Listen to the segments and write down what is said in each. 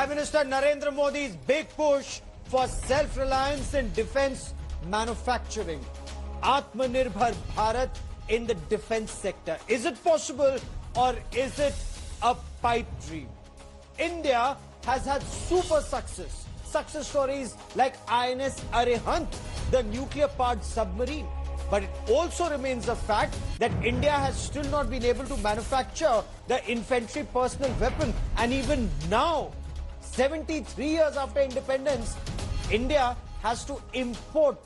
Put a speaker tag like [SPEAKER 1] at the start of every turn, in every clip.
[SPEAKER 1] Prime Minister Narendra Modi's big push for self-reliance in defense manufacturing. Atmanirbhar Bharat in the defense sector. Is it possible or is it a pipe dream? India has had super success. Success stories like INS Arihant, the nuclear-powered submarine. But it also remains a fact that India has still not been able to manufacture the infantry personal weapon. And even now, 73 years after independence, India has to import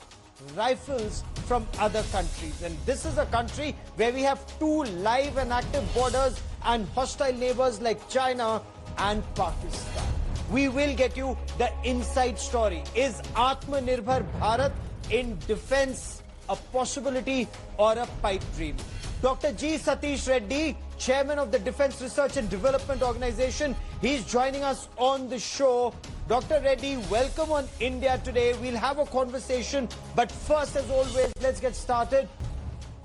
[SPEAKER 1] rifles from other countries. And this is a country where we have two live and active borders and hostile neighbors like China and Pakistan. We will get you the inside story. Is Atmanirbhar Bharat in defense a possibility or a pipe dream? Dr. G. Satish Reddy, Chairman of the Defense Research and Development Organization, he's joining us on the show. Dr. Reddy, welcome on India Today. We'll have a conversation, but first, as always, let's get started.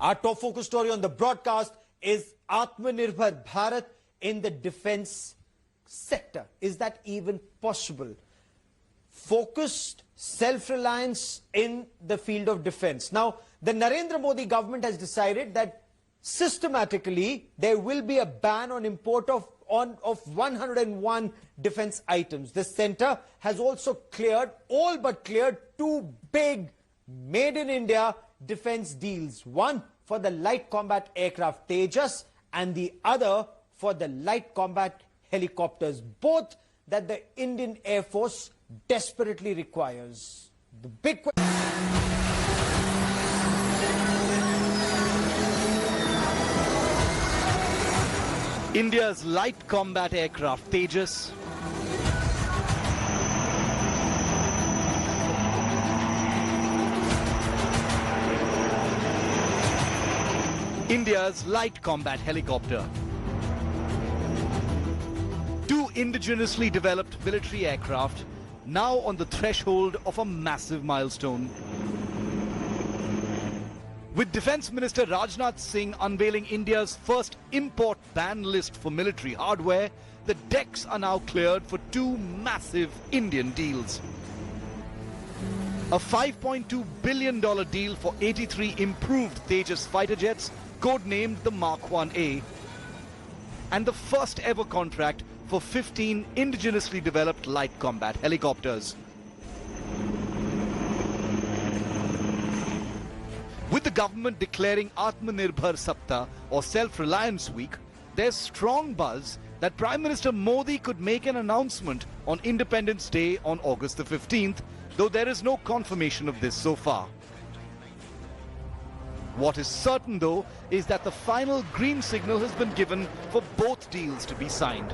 [SPEAKER 1] Our top focus story on the broadcast is Atmanirbhar Bharat in the defense sector. Is that even possible? Focused self-reliance in the field of defense. Now, the Narendra Modi government has decided that systematically there will be a ban on import of 101 defense items. The center has also all but cleared two big made in India defense deals. One for the light combat aircraft Tejas and the other for the light combat helicopters, both that the Indian Air Force desperately requires. The big question.
[SPEAKER 2] India's light combat aircraft Tejas, India's light combat helicopter. Two indigenously developed military aircraft now on the threshold of a massive milestone. With Defence Minister Rajnath Singh unveiling India's first import ban list for military hardware, the decks are now cleared for two massive Indian deals. A $5.2 billion deal for 83 improved Tejas fighter jets, codenamed the Mark 1A, and the first ever contract for 15 indigenously developed light combat helicopters. With the government declaring Atmanirbhar Saptah or Self-Reliance Week, there's strong buzz that Prime Minister Modi could make an announcement on Independence Day on August the 15th, though there is no confirmation of this so far. What is certain though is that the final green signal has been given for both deals to be signed.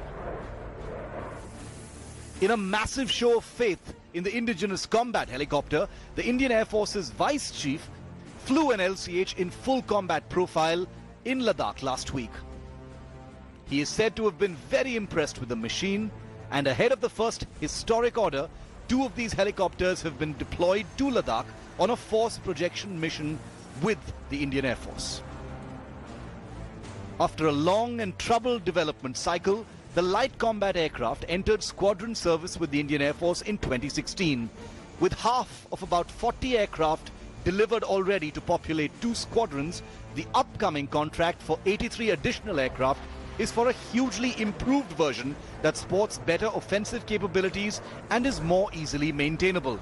[SPEAKER 2] In a massive show of faith in the indigenous combat helicopter, the Indian Air Force's Vice Chief flew an LCH in full combat profile in Ladakh last week. He is said to have been very impressed with the machine, and ahead of the first historic order, two of these helicopters have been deployed to Ladakh on a force projection mission with the Indian Air Force. After a long and troubled development cycle, the light combat aircraft entered squadron service with the Indian Air Force in 2016, with half of about 40 aircraft delivered already to populate two squadrons. The upcoming contract for 83 additional aircraft is for a hugely improved version that sports better offensive capabilities and is more easily maintainable.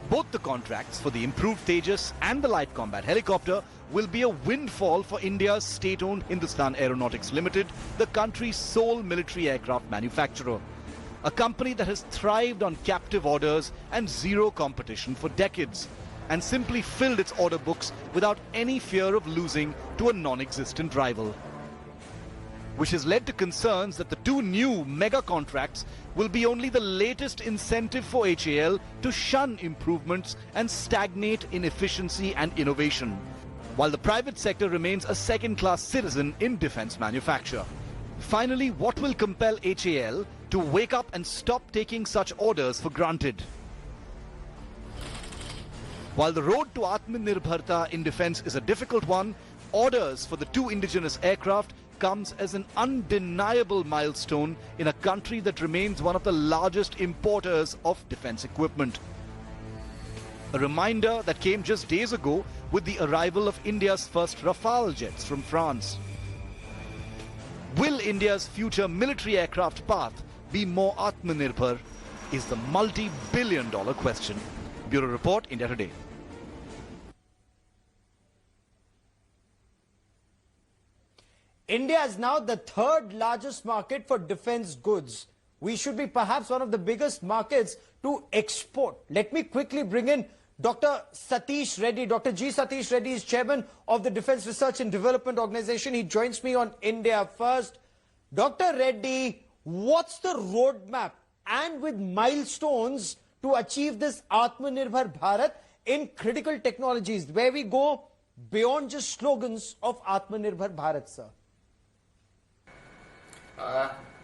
[SPEAKER 2] Both the contracts for the improved Tejas and the light combat helicopter will be a windfall for India's state-owned Hindustan Aeronautics Limited, the country's sole military aircraft manufacturer. A company that has thrived on captive orders and zero competition for decades, and simply filled its order books without any fear of losing to a non-existent rival. Which has led to concerns that the two new mega contracts will be only the latest incentive for HAL to shun improvements and stagnate in efficiency and innovation, while the private sector remains a second-class citizen in defense manufacture. Finally, what will compel HAL to wake up and stop taking such orders for granted? While the road to Atmanirbharta in defense is a difficult one, orders for the two indigenous aircraft comes as an undeniable milestone in a country that remains one of the largest importers of defense equipment. A reminder that came just days ago with the arrival of India's first Rafale jets from France. Will India's future military aircraft path be more Atmanirbhar? Is the multi-billion-dollar question. Bureau Report, India Today.
[SPEAKER 1] India is now the third largest market for defense goods. We should be perhaps one of the biggest markets to export. Let me quickly bring in Dr. Satish Reddy. Dr. G. Satish Reddy is chairman of the Defense Research and Development Organization. He joins me on India First. Dr. Reddy, what's the roadmap and with milestones to achieve this Atmanirbhar Bharat in critical technologies, where we go beyond just slogans of Atmanirbhar Bharat, sir?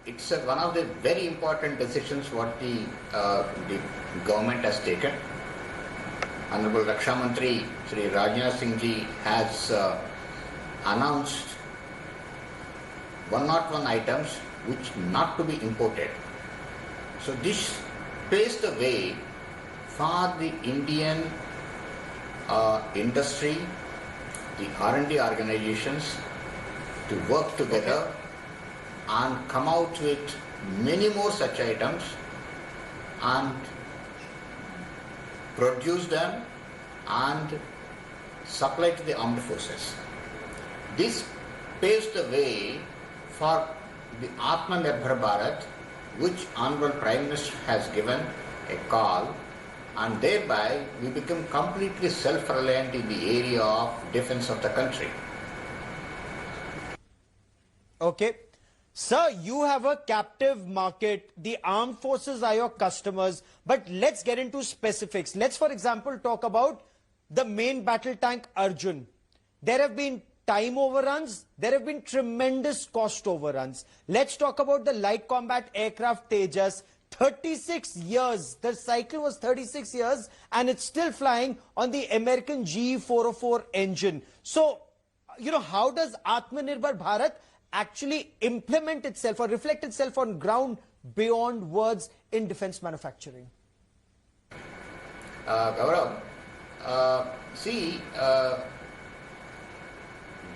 [SPEAKER 3] It's one of the very important decisions what the government has taken. Honorable Raksha Mantri Shri Rajnath Singh Ji has announced 101 items which not to be imported. So this paves the way for the Indian industry, the R&D organizations to work together and come out with many more such items and produce them and supply to the armed forces. This paves the way for the Atmanirbhar Bharat, which Honorable Prime Minister has given a call, and thereby we become completely self-reliant in the area of defense of the country.
[SPEAKER 1] Okay. Sir, you have a captive market. The armed forces are your customers. But let's get into specifics. Let's, for example, talk about the main battle tank Arjun. There have been time overruns. There have been tremendous cost overruns. Let's talk about the light combat aircraft Tejas. 36 years. The cycle was 36 years and it's still flying on the American GE404 engine. So, you know, how does Atmanirbhar Bharat actually implement itself or reflect itself on ground beyond words in defense manufacturing?
[SPEAKER 3] Gaurav,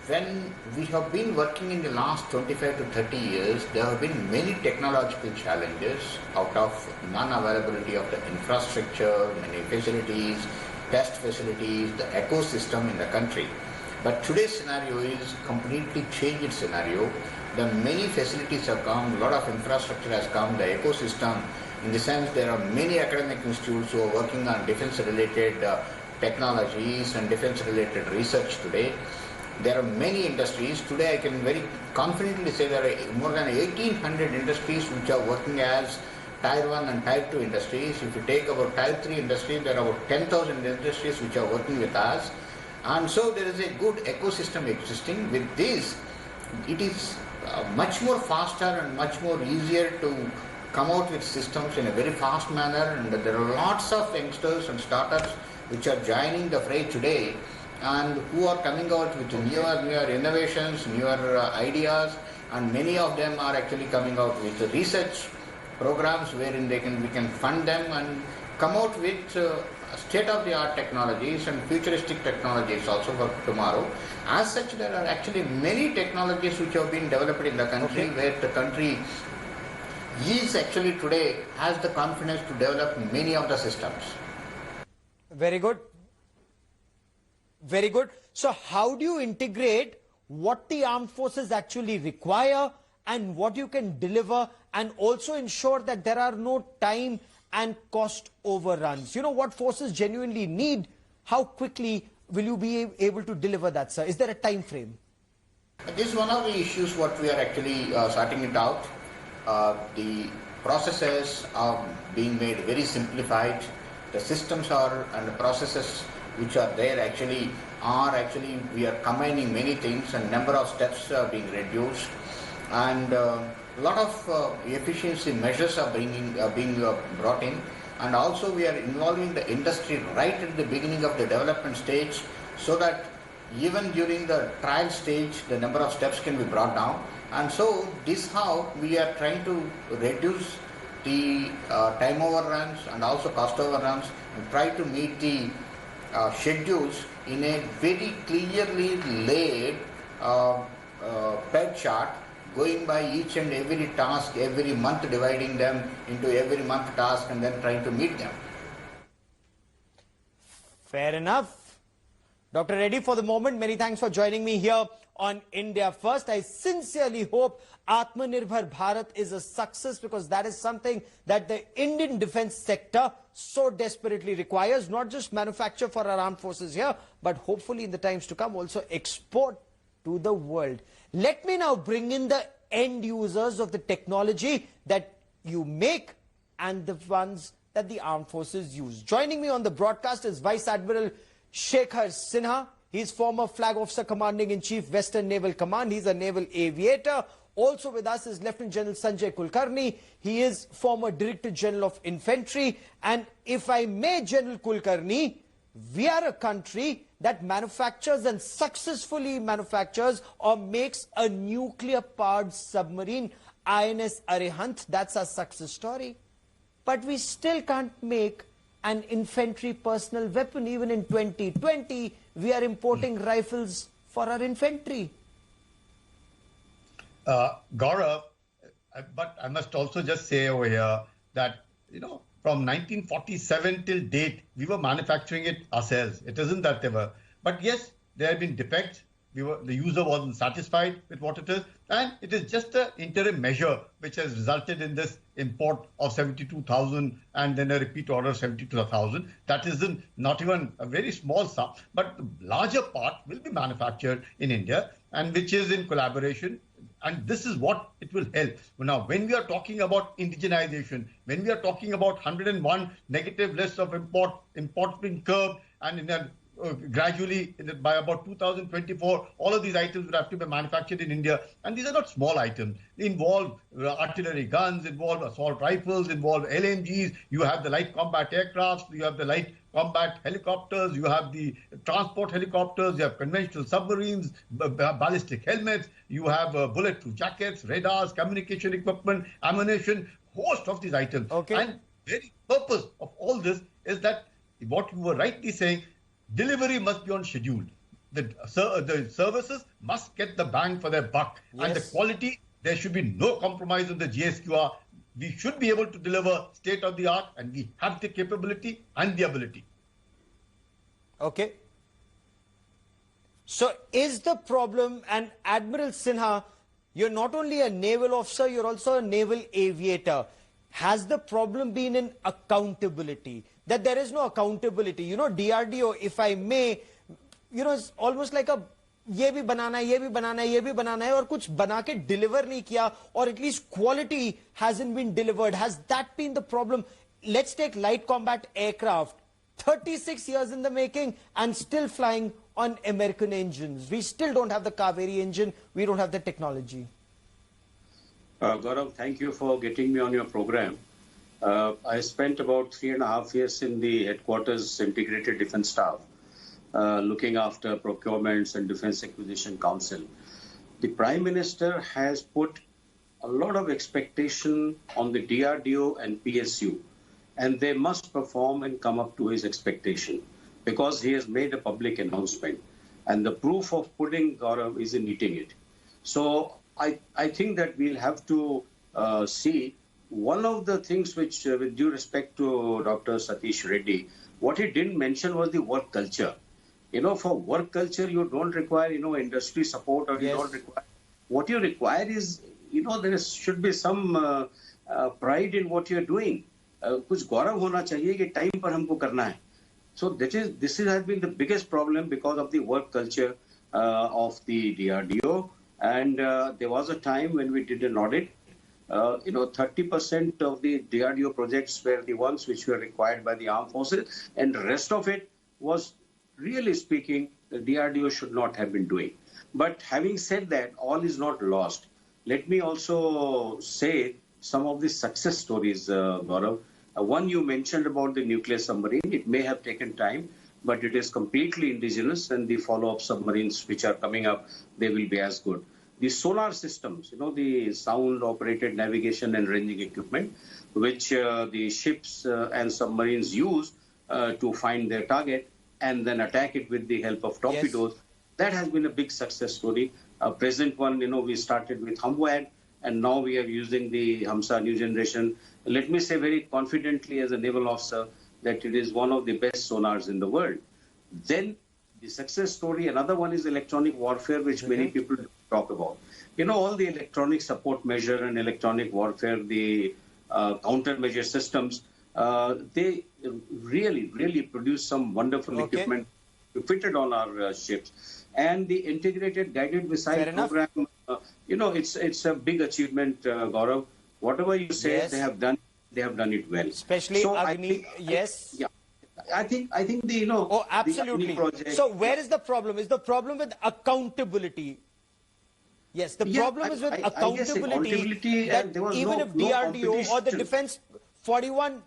[SPEAKER 3] when we have been working in the last 25 to 30 years, there have been many technological challenges out of non-availability of the infrastructure, many facilities, test facilities, the ecosystem in the country. But today's scenario is completely changed scenario. The many facilities have come, a lot of infrastructure has come, the ecosystem, in the sense there are many academic institutes who are working on defense-related technologies and defense-related research today. There are many industries. Today I can very confidently say there are more than 1,800 industries which are working as Tier 1 and Tier 2 industries. If you take about Tier 3 industries, there are about 10,000 industries which are working with us. And so there is a good ecosystem existing. With this, it is much more faster and much more easier to come out with systems in a very fast manner, and there are lots of youngsters and startups which are joining the fray today and who are coming out with newer innovations, newer ideas, and many of them are actually coming out with research programs wherein we can fund them and come out with state-of-the-art technologies and futuristic technologies also for tomorrow. As such, there are actually many technologies which have been developed in the country, where the country is actually today has the confidence to develop many of the systems.
[SPEAKER 1] Very good. Very good. So how do you integrate what the armed forces actually require and what you can deliver, and also ensure that there are no time and cost overruns? You know, what forces genuinely need, how quickly will you be able to deliver that, sir? Is there a time frame?
[SPEAKER 3] This is one of the issues what we are actually sorting it out. The processes are being made very simplified. The systems are and the processes which are there we are combining many things, and number of steps are being reduced, and a lot of efficiency measures are being brought in, and also we are involving the industry right at the beginning of the development stage, so that even during the trial stage the number of steps can be brought down, And so this how we are trying to reduce the time overruns and also cost overruns and try to meet the schedules in a very clearly laid ped chart, going by each and every task every month, dividing them into every month task and then trying to meet them.
[SPEAKER 1] Fair enough. Dr. Reddy, for the moment, many thanks for joining me here on India First. I sincerely hope Atmanirbhar Bharat is a success, because that is something that the Indian defense sector so desperately requires. Not just manufacture for our armed forces here, but hopefully in the times to come also export to the world. Let me now bring in the end users of the technology that you make and the ones that the armed forces use. Joining me on the broadcast is Vice Admiral Shekhar Sinha. He's former Flag Officer Commanding in Chief, Western Naval Command. He's a naval aviator. Also with us is Lieutenant General Sanjay Kulkarni. He is former Director General of Infantry. And if I may, General Kulkarni, we are a country that manufactures and successfully manufactures or makes a nuclear-powered submarine, INS Arihant. That's our success story. But we still can't make an infantry personal weapon. Even in 2020, we are importing rifles for our infantry.
[SPEAKER 4] Gaurav, but I must also just say over here that, from 1947 till date, we were manufacturing it ourselves. It isn't that they were. But yes, there have been defects. The user wasn't satisfied with what it is. And it is just an interim measure which has resulted in this import of 72,000 and then a repeat order of 72,000. That isn't not even a very small sum, but the larger part will be manufactured in India, and which is in collaboration. And this is what it will help. Now, when we are talking about indigenization, when we are talking about 101 negative lists of imports being curbed, and gradually by about 2024, all of these items will have to be manufactured in India. And these are not small items. They involve artillery guns, involve assault rifles, involve LMGs. You have the light combat aircrafts, you have the light combat helicopters, you have the transport helicopters, you have conventional submarines, ballistic helmets, you have bulletproof jackets, radars, communication equipment, ammunition, host of these items.
[SPEAKER 1] Okay.
[SPEAKER 4] And the very purpose of all this is that what you were rightly saying, delivery must be on schedule. The services must get the bang for their buck. Yes. And the quality, there should be no compromise on the GSQR. We should be able to deliver state-of-the-art, and we have the capability and the ability.
[SPEAKER 1] Okay. So is the problem, and Admiral Sinha, you're not only a naval officer, you're also a naval aviator. Has the problem been in accountability? That there is no accountability. DRDO, if I may, it's almost like a ये भी बनाना है, ये भी बनाना है, ये भी बनाना है, और कुछ बना के deliver नहीं किया, or at least quality hasn't been delivered. Has that been the problem? Let's take light combat aircraft. 36 years in the making and still flying on American engines. We still don't have the Kaveri engine. We don't have the technology.
[SPEAKER 5] Gaurav, thank you for getting me on your program. I spent about 3.5 years in the headquarters Integrated Defence Staff, looking after procurements and Defence Acquisition Council. The Prime Minister has put a lot of expectation on the DRDO and PSU, and they must perform and come up to his expectation, because he has made a public announcement. And the proof of pudding, Gaurav, is in eating it. So I think that we'll have to see. One of the things which, with due respect to Dr. Satish Reddy, what he didn't mention was the work culture. For work culture, you don't require, industry support, or you don't require. What you require is, there should be some pride in what you're doing. कुछ गौरव होना चाहिए कि time पर हमको करना है. So this has been the biggest problem because of the work culture of the DRDO. And there was a time when we did an audit. 30% of the DRDO projects were the ones which were required by the armed forces, and the rest of it was, really speaking, the DRDO should not have been doing. But having said that, all is not lost. Let me also say some of the success stories, Gaurav. One you mentioned about the nuclear submarine. It may have taken time, but it is completely indigenous, and the follow-up submarines which are coming up, they will be as good. the sonar systems, the sound-operated navigation and ranging equipment, which the ships and submarines use to find their target and then attack it with the help of torpedoes. Yes. That has been a big success story. Present one, we started with HUMWAD, and now we are using the HAMSA new generation. Let me say very confidently as a naval officer that it is one of the best sonars in the world. Then the success story, another one is electronic warfare, which many people talk about. All the electronic support measure and electronic warfare, the countermeasure systems, they really produce some wonderful equipment fitted on our ships. And the integrated guided missile program, it's a big achievement, Gaurav. Whatever you say, they have done it well.
[SPEAKER 1] Especially
[SPEAKER 5] so
[SPEAKER 1] Agni,
[SPEAKER 5] I think the
[SPEAKER 1] Oh, absolutely. So where is the problem? Is the problem with accountability? Yes, the problem is with accountability. That even if DRDO or the Defense 41,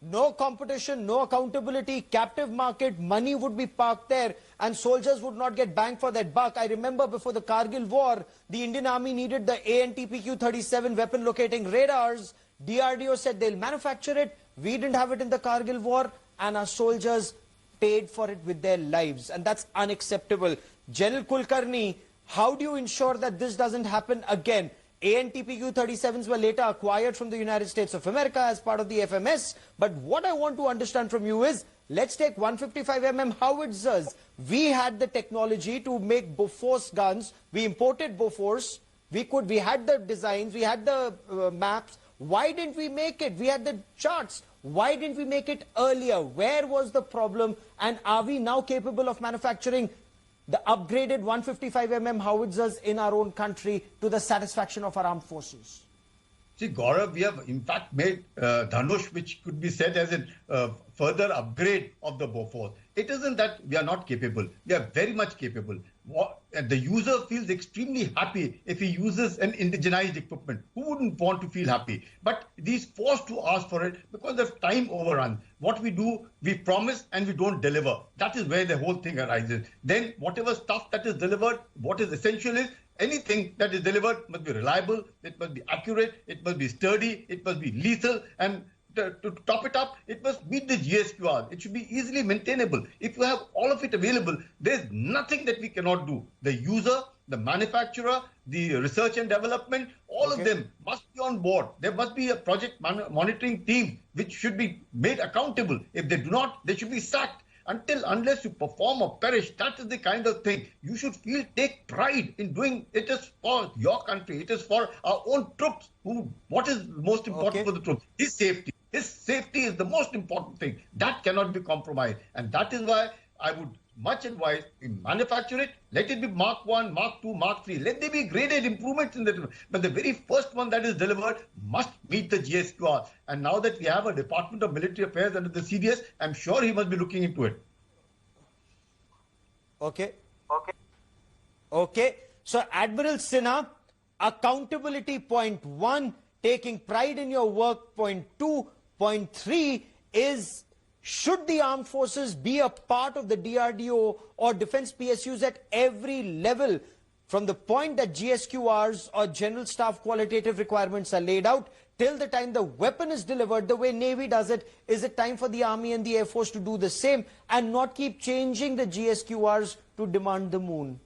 [SPEAKER 1] no competition, no accountability, captive market, money would be parked there and soldiers would not get bang for that buck. I remember before the Kargil war, the Indian Army needed the ANTPQ-37 weapon locating radars. DRDO said they'll manufacture it. We didn't have it in the Kargil war and our soldiers paid for it with their lives, and that's unacceptable. General Kulkarni, how do you ensure that this doesn't happen again? ANTPQ-37s were later acquired from the United States of America as part of the FMS. But what I want to understand from you is, let's take 155mm howitzers. We had the technology to make Bofors guns. We imported Bofors. We had the designs. We had the maps. Why didn't we make it? We had the charts. Why didn't we make it earlier? Where was the problem? And are we now capable of manufacturing the upgraded 155mm howitzers in our own country to the satisfaction of our armed forces?
[SPEAKER 4] See, Gaurav, we have in fact made Dhanush, which could be said as a further upgrade of the Bofors. It isn't that we are not capable. We are very much capable. The user feels extremely happy if he uses an indigenized equipment. Who wouldn't want to feel happy? But he's forced to ask for it because of time overrun. What we do, we promise and we don't deliver. That is where the whole thing arises. Then whatever stuff that is delivered, what is essential is anything that is delivered must be reliable, it must be accurate, it must be sturdy, it must be lethal, and to top it up, it must meet the GSQR. It should be easily maintainable. If you have all of it available, there's nothing that we cannot do. The user, the manufacturer, the research and development, all of them must be on board. There must be a project monitoring team which should be made accountable. If they do not, they should be sacked. Unless you perform or perish, that is the kind of thing you should take pride in doing. It is for your country. It is for our own troops. What is most important for the troops? His safety. His safety is the most important thing. That cannot be compromised. And that is why I would much advise we manufacture it. Let it be Mark 1, Mark 2, Mark 3. Let there be graded improvements in that. But the very first one that is delivered must meet the GSQR. And now that we have a Department of Military Affairs under the CDS, I'm sure he must be looking into it.
[SPEAKER 1] Okay. So Admiral Sinha, accountability point 1, taking pride in your work point 2, point 3 is, should the armed forces be a part of the DRDO or defense PSUs at every level, from the point that GSQRs or general staff qualitative requirements are laid out till the time the weapon is delivered, the way Navy does it? Is it time for the Army and the Air Force to do the same and not keep changing the GSQRs to demand the moon?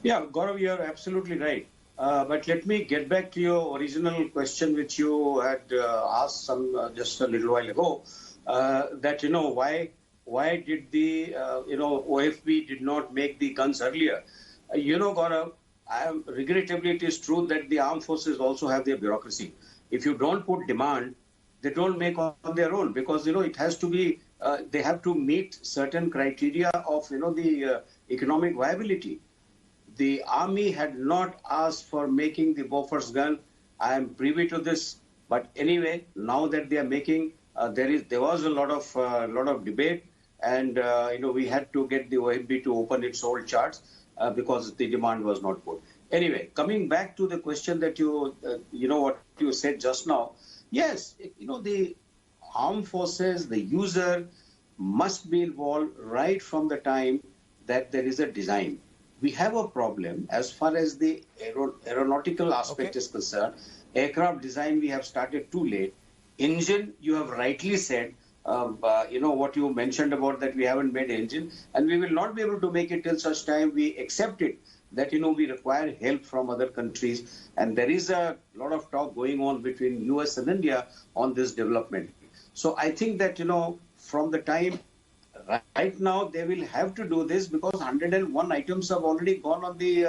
[SPEAKER 5] Yeah, Gaurav, you're absolutely right. But let me get back to your original question, which you had asked just a little while ago. That why did the OFB did not make the guns earlier? Gaurav, regrettably it is true that the armed forces also have their bureaucracy. If you don't put demand, they don't make on their own, because it has to be they have to meet certain criteria of the economic viability. The Army had not asked for making the Bofors gun. I am privy to this, but anyway, now that they are making, there was a lot of debate, and we had to get the OFB to open its old charts because the demand was not put. Anyway, coming back to the question that what you said just now, yes, the armed forces, the user must be involved right from the time that there is a design. we have a problem as far as the aeronautical aspect is concerned. Aircraft design, we have started too late. Engine, you have rightly said, what you mentioned about that we haven't made engine, and we will not be able to make it till such time we accept it that, we require help from other countries. And there is a lot of talk going on between US and India on this development. So I think that, from the time right now, they will have to do this because 101 items have already gone on the,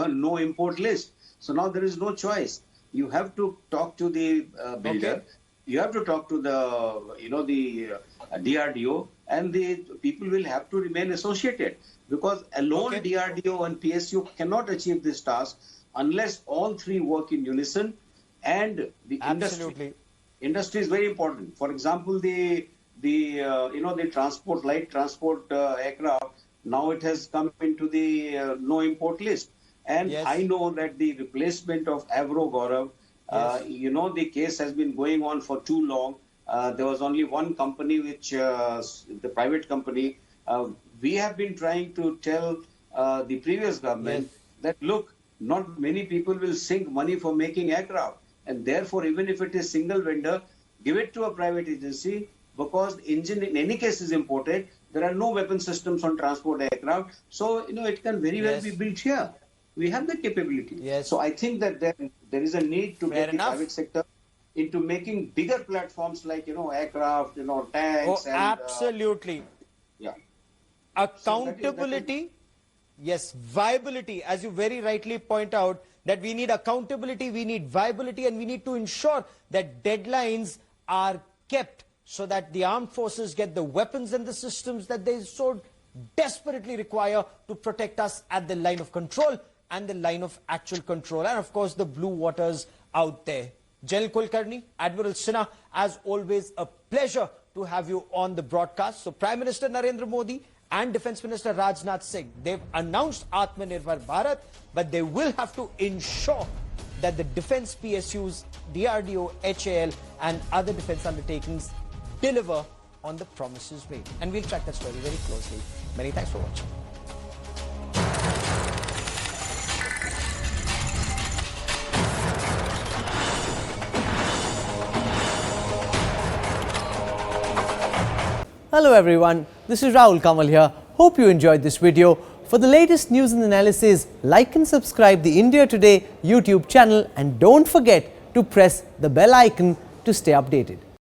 [SPEAKER 5] no import list. So now there is no choice. You have to talk to the builder. Okay. You have to talk to the, DRDO, and the people will have to remain associated because alone DRDO and PSU cannot achieve this task unless all three work in unison and the industry. Industry is very important. For example, the transport, light transport aircraft, now it has come into the no import list. And I know that the replacement of Avro, Gaurav, the case has been going on for too long. There was only one company, which the private company. We have been trying to tell the previous government that, look, not many people will sink money for making aircraft. And therefore, even if it is single vendor, give it to a private agency because engine in any case is imported. There are no weapon systems on transport aircraft. So, it can very well be built here. We have the capability. So I think that there is a need to get the private sector into making bigger platforms like, aircraft, tanks.
[SPEAKER 1] Oh, absolutely. Accountability. Yes, viability, as you very rightly point out, that we need accountability, we need viability, and we need to ensure that deadlines are kept so that the armed forces get the weapons and the systems that they so desperately require to protect us at the line of control and the line of actual control, and of course the blue waters out there. General Kulkarni, Admiral Sinha, as always, a pleasure to have you on the broadcast. So Prime Minister Narendra Modi and Defence Minister Rajnath Singh, they've announced Atmanirbhar Bharat, but they will have to ensure that the defence PSUs, DRDO, HAL and other defence undertakings deliver on the promises made. And we'll track that story very closely. Many thanks for watching.
[SPEAKER 6] Hello everyone, this is Rahul Kamal here. Hope you enjoyed this video. For the latest news and analysis, like and subscribe the India Today YouTube channel and don't forget to press the bell icon to stay updated.